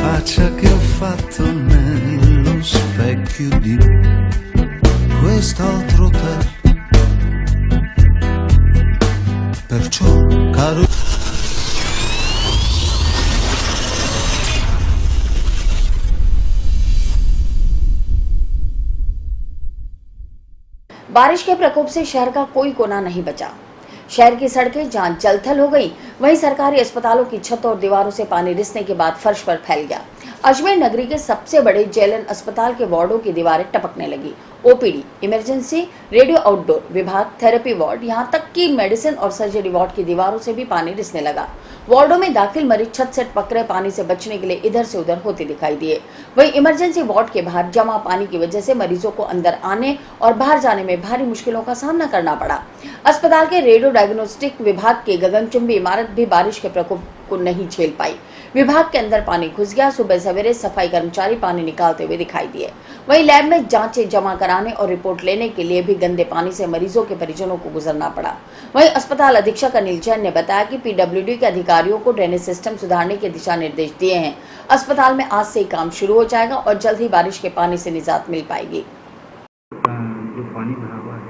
faccia che ho fatto nello specchio di quest'altro hotel. Perciò, caro बारिश के प्रकोप से शहर का कोई कोना नहीं बचा। शहर की सड़कें जहां जलथल हो गई, वहीं सरकारी अस्पतालों की छत और दीवारों से पानी रिसने के बाद फर्श पर फैल गया। अजमेर नगरी के सबसे बड़े जेएलएन अस्पताल के वार्डों की दीवारें टपकने लगी। ओपीडी, इमरजेंसी, रेडियो आउटडोर विभाग, थेरेपी वार्ड, यहां तक कि मेडिसिन और सर्जरी वार्ड की दीवारों से भी पानी रिसने लगा। वार्डों में दाखिल मरीज छत से टपक रहे पानी से बचने के लिए इधर से उधर होते दिखाई दिए। वहीं इमरजेंसी वार्ड के बाहर जमा पानी की वजह से मरीजों को अंदर आने और बाहर जाने में भारी मुश्किलों का सामना करना पड़ा। अस्पताल के रेडियो डायग्नोस्टिक विभाग की गगनचुंबी इमारत भी बारिश के प्रकोप को नहीं झेल पाई। विभाग के अंदर पानी घुस गया। सुबह सवेरे सफाई कर्मचारी पानी निकालते हुए दिखाई दिए। वहीं लैब में जांचें जमा कराने और रिपोर्ट लेने के लिए भी गंदे पानी से मरीजों के परिजनों को गुजरना पड़ा। वहीं अस्पताल अधीक्षक अनिल जैन ने बताया कि पीडब्ल्यूडी के अधिकारियों को ड्रेनेज सिस्टम सुधारने के दिशा निर्देश दिए हैं। अस्पताल में आज से ही काम शुरू हो जाएगा और जल्द ही बारिश के पानी से निजात मिल पाएगी। जो पानी भरा हुआ है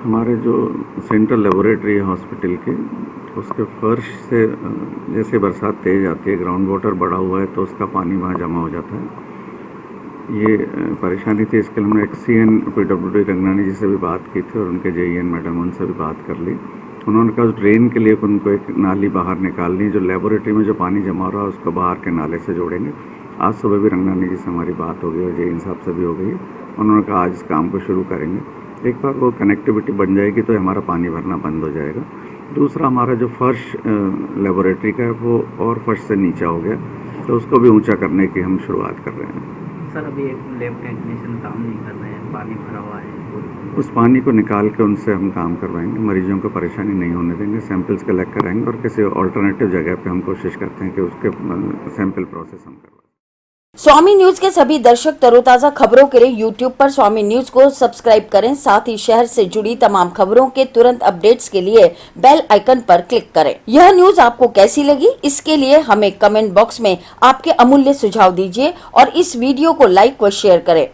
हमारे जो सेंट्रल लेबोरेटरी है हॉस्पिटल के, उसके फर्श से जैसे बरसात तेज आती है, ग्राउंड वाटर बढ़ा हुआ है तो उसका पानी वहाँ जमा हो जाता है। ये परेशानी थी, इसके लिए हमने एक्सीएन पीडब्ल्यूडी रंगनानी जी से भी बात की थी और उनके जेईएन मैडम उनसे भी बात कर ली। उन्होंने कहा ड्रेन के लिए उनको एक नाली बाहर निकालनी, जो लेबोरेटरी में जो पानी जमा रहा है उसको बाहर के नाले से जोड़ेंगे। आज सुबह भी रंगनानी जी से हमारी बात हो गई और जेईएन साहब से भी हो गई। उन्होंने कहा आज इस काम को शुरू करेंगे। एक बार वो कनेक्टिविटी बन जाएगी तो हमारा पानी भरना बंद हो जाएगा। दूसरा, हमारा जो फर्श लेबोरेटरी का है वो और फर्श से नीचा हो गया तो उसको भी ऊंचा करने की हम शुरुआत कर रहे हैं। सर, अभी एक लैब टेक्नीशियन काम नहीं कर रहे हैं, पानी भरा हुआ है। उस पानी को निकाल के उनसे हम काम करवाएंगे, मरीजों को परेशानी नहीं होने देंगे, सैंपल्स कलेक्ट कराएंगे और किसी ऑल्टरनेटिव जगह पे हम कोशिश करते हैं कि उसके सैंपल प्रोसेस हम करवाएं। स्वामी न्यूज के सभी दर्शक तरोताजा खबरों के लिए यूट्यूब पर स्वामी न्यूज को सब्सक्राइब करें। साथ ही शहर से जुड़ी तमाम खबरों के तुरंत अपडेट्स के लिए बेल आइकन पर क्लिक करें। यह न्यूज आपको कैसी लगी, इसके लिए हमें कमेंट बॉक्स में आपके अमूल्य सुझाव दीजिए और इस वीडियो को लाइक व शेयर करें।